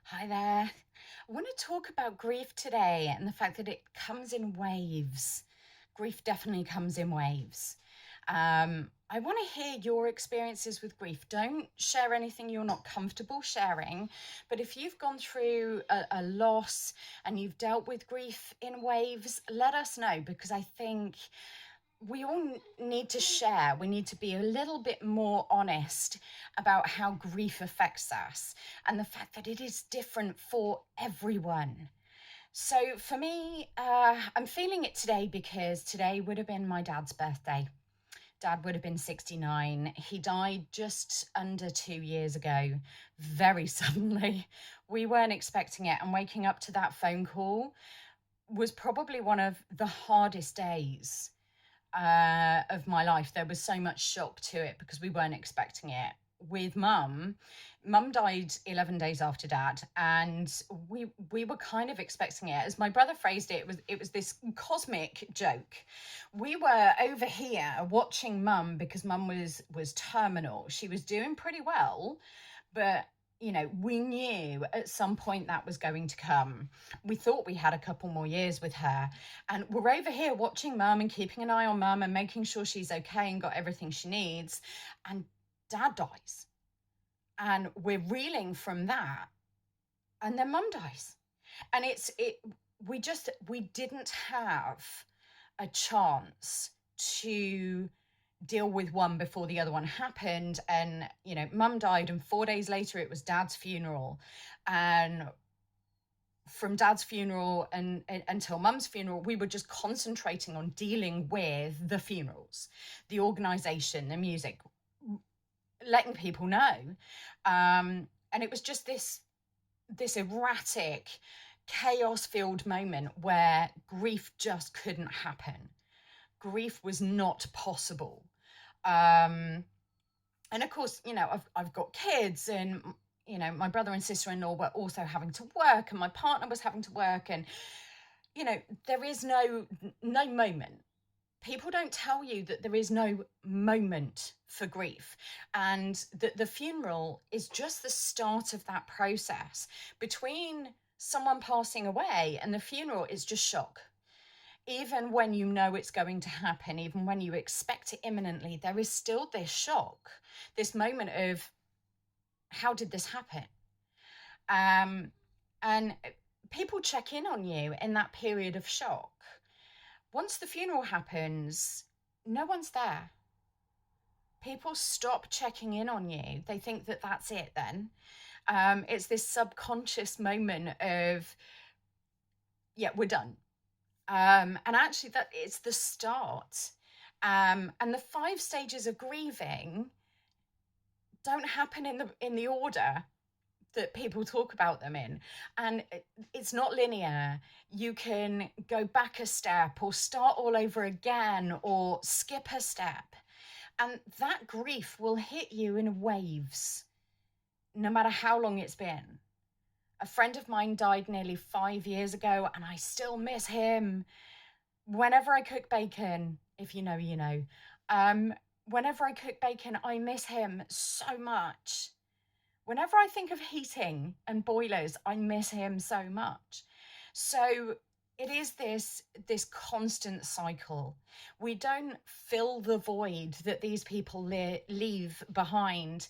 Hi there. I want to talk about grief today and the fact that it comes in waves. Grief definitely comes in waves. I want to hear your experiences with grief. Don't share anything you're not comfortable sharing, but if you've gone through a loss and you've dealt with grief in waves, let us know because I think we all need to share. We need to be a little bit more honest about how grief affects us and the fact that it is different for everyone. So for me, I'm feeling it today because today would have been my dad's birthday. Dad would have been 69. He died just under 2 years ago, very suddenly. We weren't expecting it. And waking up to that phone call was probably one of the hardest days of my life. There was so much shock to it because we weren't expecting it. With mum died 11 days after dad, and we were kind of expecting it. As my brother phrased it, it was this cosmic joke. We were over here watching mum because mum was terminal. She was doing pretty well, but we knew at some point that was going to come. We thought we had a couple more years with her. And we're over here watching mum and keeping an eye on mum and making sure she's okay and got everything she needs. And dad dies. And we're reeling from that. And then mum dies. And we didn't have a chance to deal with one before the other one happened. And mum died, and 4 days later it was dad's funeral. And from dad's funeral and until mum's funeral, we were just concentrating on dealing with the funerals, the organization, the music, letting people know. And it was just this erratic, chaos filled moment where grief just couldn't happen. Grief was not possible. And of course, I've got kids, and my brother and sister-in-law were also having to work, and my partner was having to work, and there is no moment. People don't tell you that there is no moment for grief, and that the funeral is just the start of that process. Between someone passing away and the funeral is just shock. Even when you know it's going to happen, even when you expect it imminently, there is still this shock, this moment of, how did this happen? And people check in on you in that period of shock. Once the funeral happens, no one's there. People stop checking in on you. They think that that's it then. It's this subconscious moment of, yeah, we're done. And actually that it's the start. And the 5 stages of grieving don't happen in the order that people talk about them in. And it's not linear. You can go back a step or start all over again or skip a step. And that grief will hit you in waves, no matter how long it's been. A friend of mine died nearly 5 years ago, and I still miss him. Whenever I cook bacon, if you know, you know. Whenever I cook bacon, I miss him so much. Whenever I think of heating and boilers, I miss him so much. So it is this constant cycle. We don't fill the void that these people leave behind.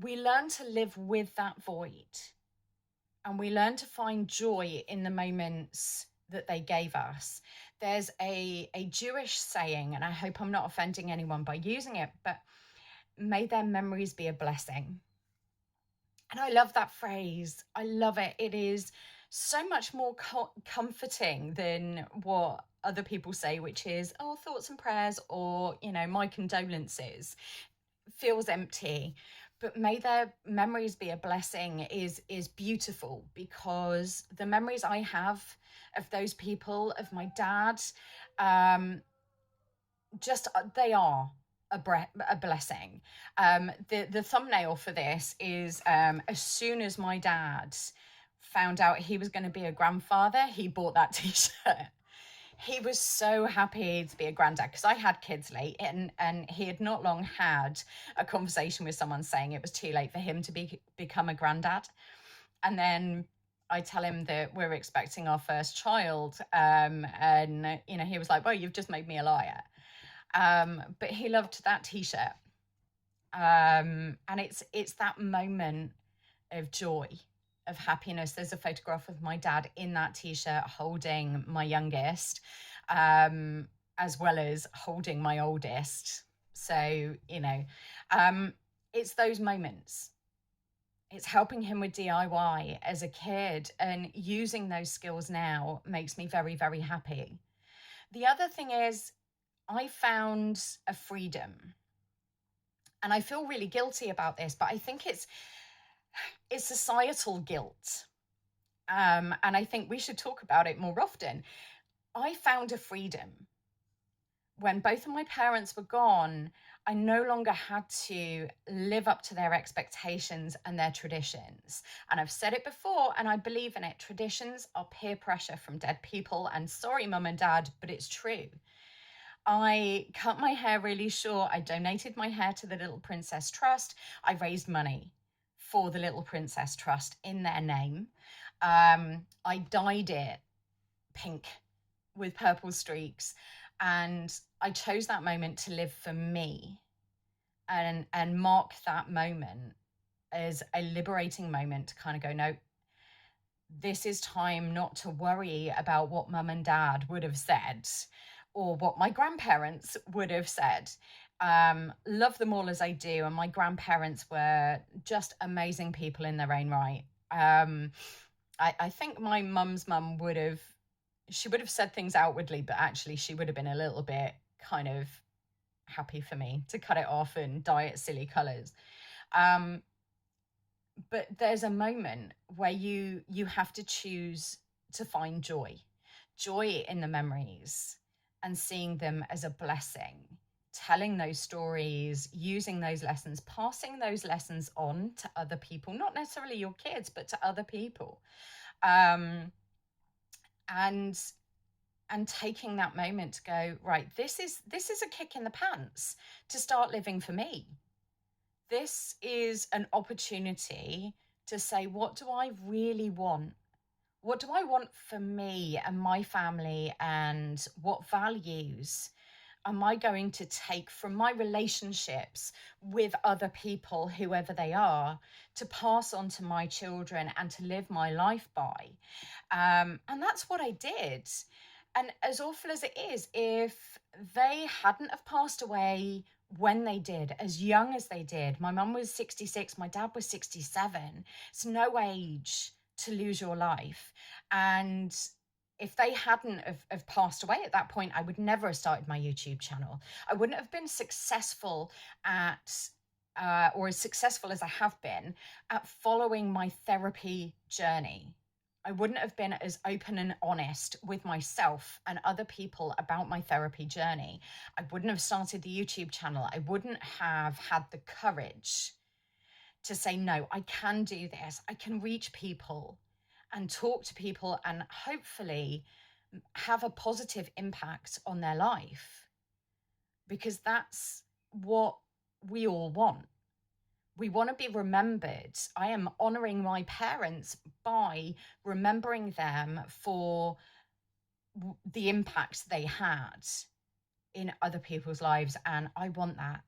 We learn to live with that void, and we learn to find joy in the moments that they gave us. There's a Jewish saying, and I hope I'm not offending anyone by using it, but may their memories be a blessing. And I love that phrase. I love it. It is so much more comforting than what other people say, which is, oh, thoughts and prayers, or, my condolences. Feels empty. But may their memories be a blessing is beautiful, because the memories I have of those people, of my dad, just they are a blessing. The thumbnail for this is, as soon as my dad found out he was going to be a grandfather, he bought that t-shirt. He was so happy to be a granddad, because I had kids late, and he had not long had a conversation with someone saying it was too late for him to become a granddad. And then I tell him that we're expecting our first child. And, he was like, well, you've just made me a liar. But he loved that T-shirt. And it's that moment of joy, of happiness. There's a photograph of my dad in that T-shirt holding my youngest, as well as holding my oldest. So, it's those moments. It's helping him with DIY as a kid, and using those skills now makes me very, very happy. The other thing is, I found a freedom, and I feel really guilty about this, but I think it's societal guilt. And I think we should talk about it more often. I found a freedom. When both of my parents were gone, I no longer had to live up to their expectations and their traditions. And I've said it before, and I believe in it. Traditions are peer pressure from dead people. And sorry, mum and dad, but it's true. I cut my hair really short. I donated my hair to the Little Princess Trust. I raised money for the Little Princess Trust in their name. I dyed it pink with purple streaks. And I chose that moment to live for me and mark that moment as a liberating moment to kind of go, no, this is time not to worry about what mum and dad would have said or what my grandparents would have said. Love them all as I do. And my grandparents were just amazing people in their own right. I think my mum's mum would have said things outwardly, but actually she would have been a little bit kind of happy for me to cut it off and dye it silly colors. But there's a moment where you have to choose to find joy in the memories and seeing them as a blessing, telling those stories, using those lessons, passing those lessons on to other people, not necessarily your kids, but to other people. And taking that moment to go, right, this is a kick in the pants to start living for me. This is an opportunity to say, what do I really want? What do I want for me and my family, and what values am I going to take from my relationships with other people, whoever they are, to pass on to my children and to live my life by? And that's what I did. And as awful as it is, if they hadn't have passed away when they did, as young as they did, my mum was 66, my dad was 67. It's no age to lose your life. And if they hadn't have passed away at that point, I would never have started my YouTube channel. I wouldn't have been successful at, or as successful as I have been at following my therapy journey. I wouldn't have been as open and honest with myself and other people about my therapy journey. I wouldn't have started the YouTube channel. I wouldn't have had the courage to say, no, I can do this. I can reach people and talk to people and hopefully have a positive impact on their life, because that's what we all want. We want to be remembered. I am honoring my parents by remembering them for the impact they had in other people's lives. And I want that.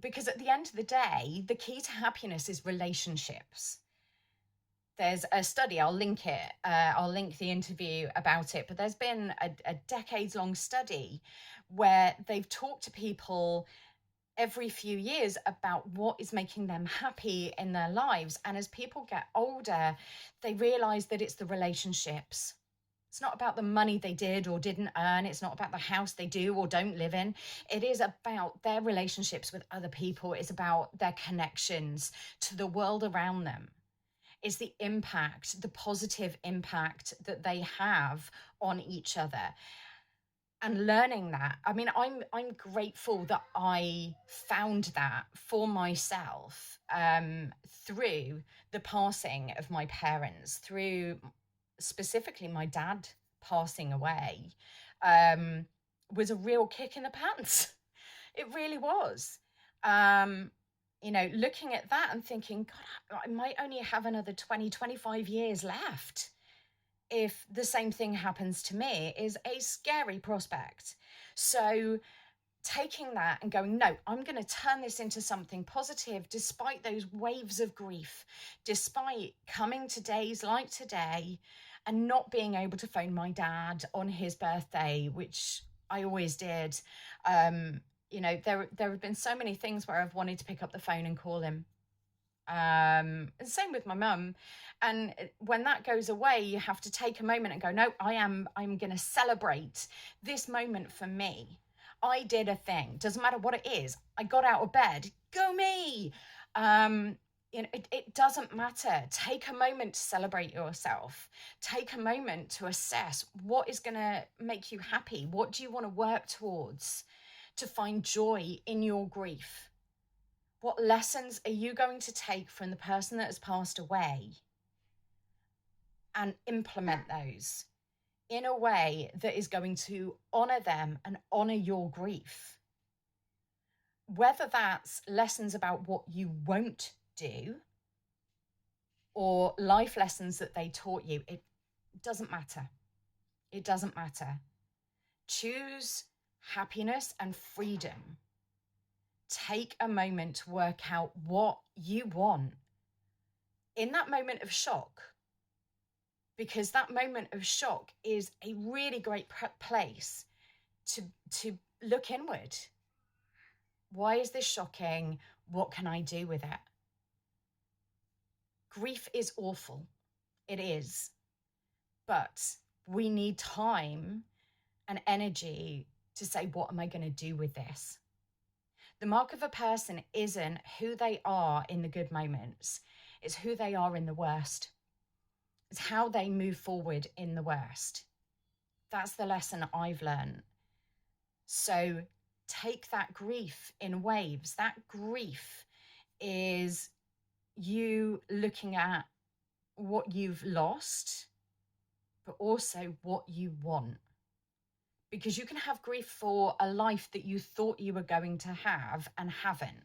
Because at the end of the day, the key to happiness is relationships. There's a study, I'll link it, I'll link the interview about it, but there's been a decades-long study where they've talked to people every few years about what is making them happy in their lives. And as people get older, they realize that it's the relationships. It's not about the money they did or didn't earn. It's not about the house they do or don't live in. It is about their relationships with other people. It's about their connections to the world around them. It's the impact, the positive impact that they have on each other. And learning that, I mean, I'm grateful that I found that for myself through the passing of my parents, through specifically my dad passing away, was a real kick in the pants. It really was. looking at that and thinking, God, I might only have another 20, 25 years left if the same thing happens to me is a scary prospect. So taking that and going, no, I'm going to turn this into something positive, despite those waves of grief, despite coming to days like today and not being able to phone my dad on his birthday, which I always did. There have been so many things where I've wanted to pick up the phone and call him. And same with my mum. And when that goes away, you have to take a moment and go, no, I'm going to celebrate this moment for me. I did a thing. Doesn't matter what it is. I got out of bed. Go me. It doesn't matter. Take a moment to celebrate yourself. Take a moment to assess what is going to make you happy. What do you want to work towards to find joy in your grief? What lessons are you going to take from the person that has passed away and implement those in a way that is going to honor them and honor your grief? Whether that's lessons about what you won't do or life lessons that they taught you, it doesn't matter. It doesn't matter. Choose happiness and freedom. Take a moment to work out what you want in that moment of shock, because that moment of shock is a really great place to look inward. Why is this shocking? What can I do with it? Grief is awful. It is. But we need time and energy to say, what am I going to do with this? The mark of a person isn't who they are in the good moments. It's who they are in the worst. It's how they move forward in the worst. That's the lesson I've learned. So take that grief in waves. That grief is you looking at what you've lost, but also what you want. Because you can have grief for a life that you thought you were going to have and haven't.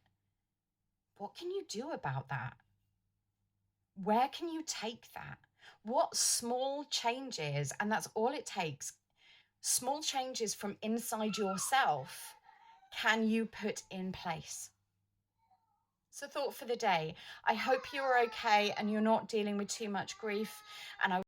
What can you do about that? Where can you take that? What small changes, and that's all it takes, small changes from inside yourself, can you put in place? So thought for the day. I hope you're okay and you're not dealing with too much grief. And I